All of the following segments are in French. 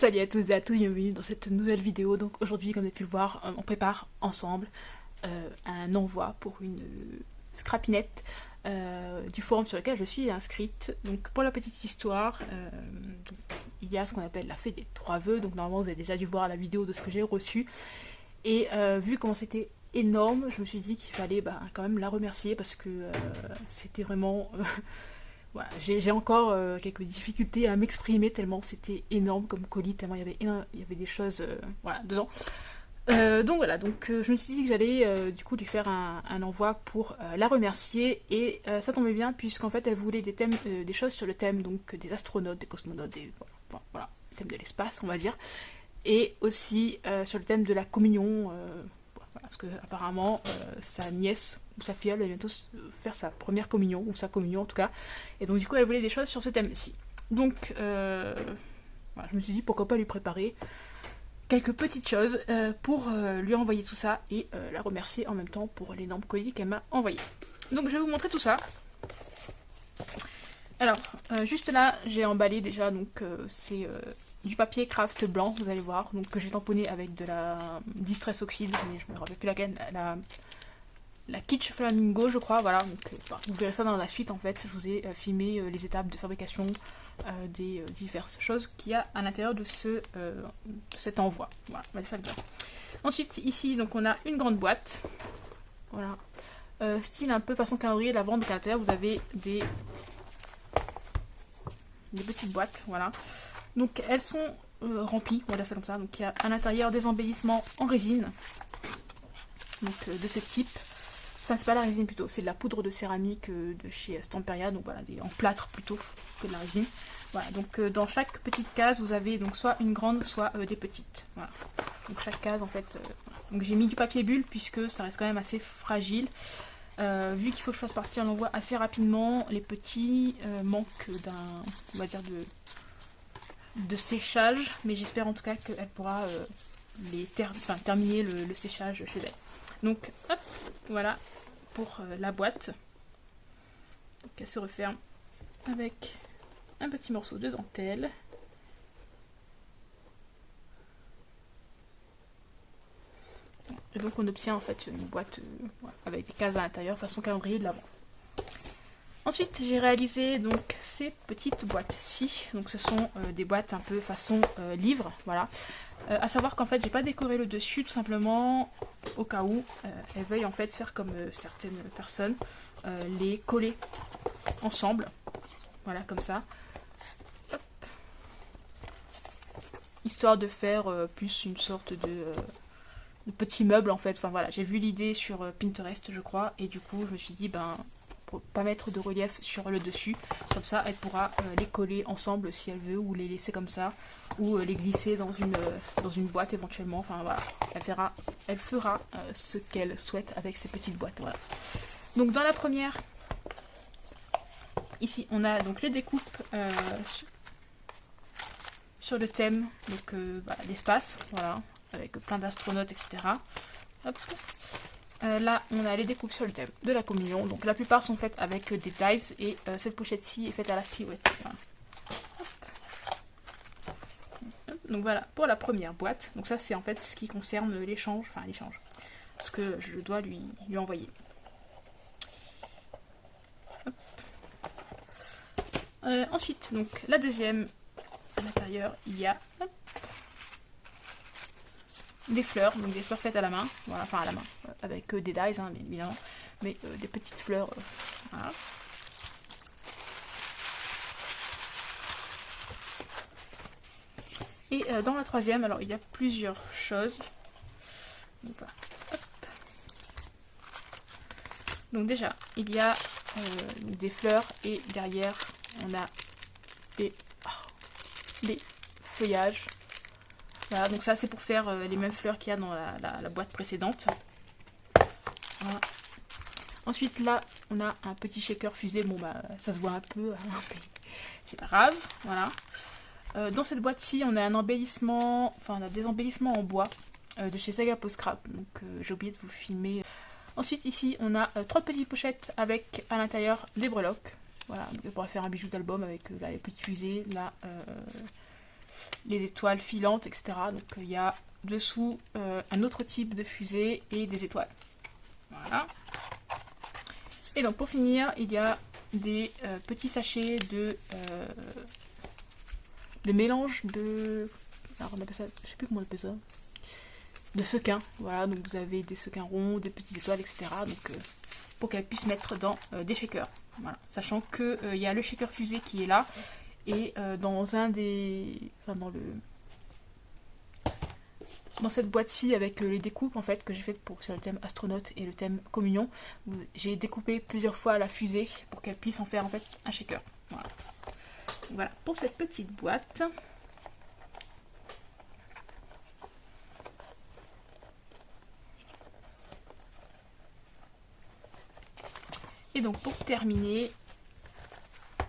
Salut à toutes et à tous, bienvenue dans cette nouvelle vidéo. Donc aujourd'hui, comme vous avez pu le voir, on prépare ensemble un envoi pour une scrapinette du forum sur lequel je suis inscrite. Donc pour la petite histoire, donc, il y a ce qu'on appelle la fée des 3 vœux. Donc normalement vous avez déjà dû voir la vidéo de ce que j'ai reçu. Et vu comment c'était énorme, je me suis dit qu'il fallait quand même la remercier parce que c'était vraiment... voilà, j'ai encore quelques difficultés à m'exprimer tellement c'était énorme comme colis, tellement il y avait des choses voilà, dedans. Donc voilà, je me suis dit que j'allais du coup lui faire un envoi pour la remercier et ça tombait bien puisqu'en fait elle voulait des thèmes, des choses sur le thème donc des astronautes, des cosmonautes, voilà, le thème de l'espace on va dire, et aussi sur le thème de la communion. Voilà, parce que apparemment sa nièce ou sa fille elle va bientôt faire sa première communion ou sa communion en tout cas, et donc du coup elle voulait des choses sur ce thème-ci. Donc voilà, je me suis dit pourquoi pas lui préparer quelques petites choses pour lui envoyer tout ça et la remercier en même temps pour l'énorme colis qu'elle m'a envoyé. Donc je vais vous montrer tout ça. Alors juste là j'ai emballé déjà, donc c'est du papier craft blanc, vous allez voir, donc que j'ai tamponné avec de la Distress Oxide, mais je me rappelle plus laquelle, la Kitsch Flamingo je crois, voilà, donc vous verrez ça dans la suite en fait, je vous ai filmé les étapes de fabrication des diverses choses qu'il y a à l'intérieur de cet envoi, voilà, on va dire ça bien. Ensuite ici donc on a une grande boîte, voilà, style un peu façon calendrier de l'avant, donc à l'intérieur vous avez des petites boîtes, voilà. Donc elles sont remplies, voilà ça comme ça. Donc il y a à l'intérieur des embellissements en résine, donc de ce type. Enfin c'est pas la résine plutôt, c'est de la poudre de céramique de chez Stamperia, donc voilà, en plâtre plutôt que de la résine. Voilà, donc dans chaque petite case vous avez donc soit une grande, soit des petites. Voilà. Donc chaque case en fait. Donc j'ai mis du papier bulle puisque ça reste quand même assez fragile. Vu qu'il faut que je fasse partir l'envoi assez rapidement, les petits manquent d'un, on va dire de séchage, mais j'espère en tout cas qu'elle pourra terminer le séchage chez elle. Donc hop, voilà pour la boîte. Donc elle se referme avec un petit morceau de dentelle. Et donc on obtient en fait une boîte avec des cases à l'intérieur façon calendrier de l'avant. Ensuite, j'ai réalisé donc ces petites boîtes-ci. Donc, ce sont des boîtes un peu façon livre, voilà. À savoir qu'en fait, j'ai pas décoré le dessus tout simplement au cas où elles veuillent en fait faire comme certaines personnes, les coller ensemble, voilà comme ça. Hop. Histoire de faire plus une sorte de petit meuble en fait. Enfin voilà, j'ai vu l'idée sur Pinterest, je crois, et du coup, je me suis dit pour pas mettre de relief sur le dessus, comme ça elle pourra les coller ensemble si elle veut, ou les laisser comme ça, ou les glisser dans une boîte éventuellement, enfin voilà, elle fera ce qu'elle souhaite avec ces petites boîtes, voilà. Donc dans la première, ici on a donc les découpes sur le thème, donc l'espace, voilà, avec plein d'astronautes, etc. Hop. Là, on a les découpes sur le thème de la communion. Donc la plupart sont faites avec des dies et cette pochette-ci est faite à la silhouette. Voilà. Donc voilà pour la première boîte. Donc ça c'est en fait ce qui concerne l'échange, parce que je dois lui envoyer. Ensuite, donc la deuxième, à l'intérieur, il y a des fleurs, donc des fleurs faites à la main, voilà, enfin à la main, avec des dies, hein, bien évidemment, mais des petites fleurs, voilà. Et dans la troisième, alors il y a plusieurs choses. Donc, voilà. Hop. Donc déjà, il y a des fleurs et derrière, on a des feuillages. Voilà, donc ça c'est pour faire les mêmes fleurs qu'il y a dans la boîte précédente. Voilà. Ensuite là, on a un petit shaker fusée. Bon ça se voit un peu, hein, mais c'est pas grave. Voilà. Dans cette boîte-ci, on a un embellissement, enfin on a des embellissements en bois de chez Saga Post Scrap. Donc j'ai oublié de vous filmer. Ensuite ici, on a 3 petites pochettes avec à l'intérieur des breloques. Voilà, donc on pourra faire un bijou d'album avec là, les petites fusées, là les étoiles filantes, etc. Donc il y a dessous un autre type de fusée et des étoiles. Voilà. Et donc pour finir, il y a des petits sachets de mélange de... Alors on appelle ça, je sais plus comment on appelle ça. De sequins. Voilà, donc vous avez des sequins ronds, des petites étoiles, etc. Donc pour qu'elles puissent mettre dans des shakers. Voilà. Sachant que il y a le shaker fusée qui est là. Et dans un des... Enfin dans cette boîte-ci avec les découpes en fait que j'ai faites sur le thème astronaute et le thème communion, j'ai découpé plusieurs fois la fusée pour qu'elle puisse en faire en fait un shaker. Voilà. Donc, voilà pour cette petite boîte. Et donc pour terminer,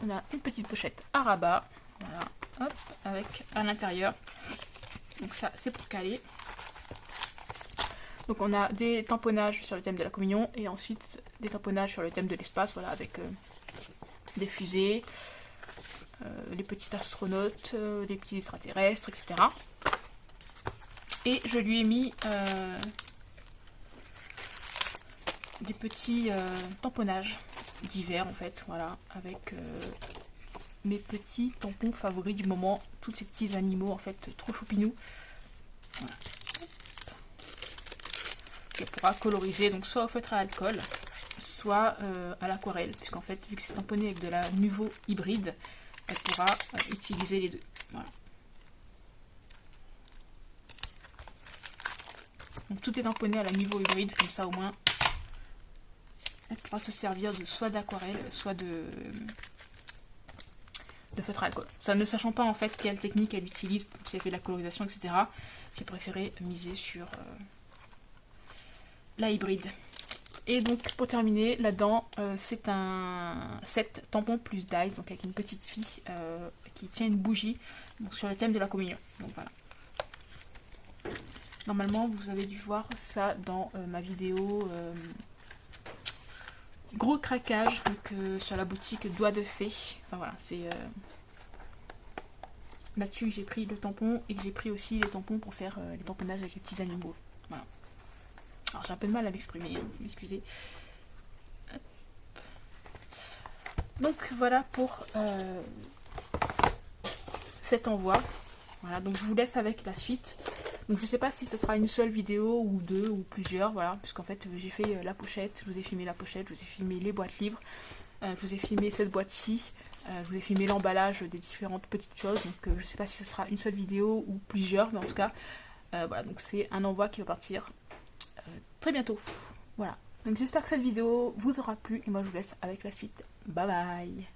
on a une petite pochette à rabat, voilà, hop, avec à l'intérieur. Donc ça c'est pour caler. Donc on a des tamponnages sur le thème de la communion et ensuite des tamponnages sur le thème de l'espace, voilà, avec des fusées, les petits astronautes, des petits extraterrestres, etc. Et je lui ai mis des petits tamponnages divers en fait, voilà, avec mes petits tampons favoris du moment, tous ces petits animaux en fait trop choupinous. Voilà. Elle pourra coloriser donc soit au feutre à alcool, soit à l'aquarelle, puisqu'en fait vu que c'est tamponné avec de la Nuvo hybride, elle pourra utiliser les deux. Voilà. Donc tout est tamponné à la Nuvo hybride, comme ça au moins elle pourra se servir de soit d'aquarelle, soit de feutre à alcool. Ça ne sachant pas en fait quelle technique elle utilise, si elle fait de la colorisation, etc. J'ai préféré miser sur la hybride. Et donc pour terminer, là-dedans, c'est un set tampon plus dies, donc avec une petite fille qui tient une bougie donc, sur le thème de la communion. Donc voilà. Normalement, vous avez dû voir ça dans ma vidéo gros craquage donc, sur la boutique Doigts de Fée. Enfin voilà, c'est là-dessus j'ai pris le tampon et que j'ai pris aussi les tampons pour faire les tamponnages avec les petits animaux. Voilà. Alors j'ai un peu de mal à m'exprimer, hein, vous m'excusez. Donc voilà pour cet envoi. Voilà, donc je vous laisse avec la suite. Donc je sais pas si ce sera une seule vidéo ou deux ou plusieurs, voilà, puisqu'en fait j'ai fait la pochette, je vous ai filmé la pochette, je vous ai filmé les boîtes livres, je vous ai filmé cette boîte-ci, je vous ai filmé l'emballage des différentes petites choses, donc je sais pas si ce sera une seule vidéo ou plusieurs, mais en tout cas, voilà, donc c'est un envoi qui va partir très bientôt. Voilà, donc j'espère que cette vidéo vous aura plu et moi je vous laisse avec la suite. Bye bye.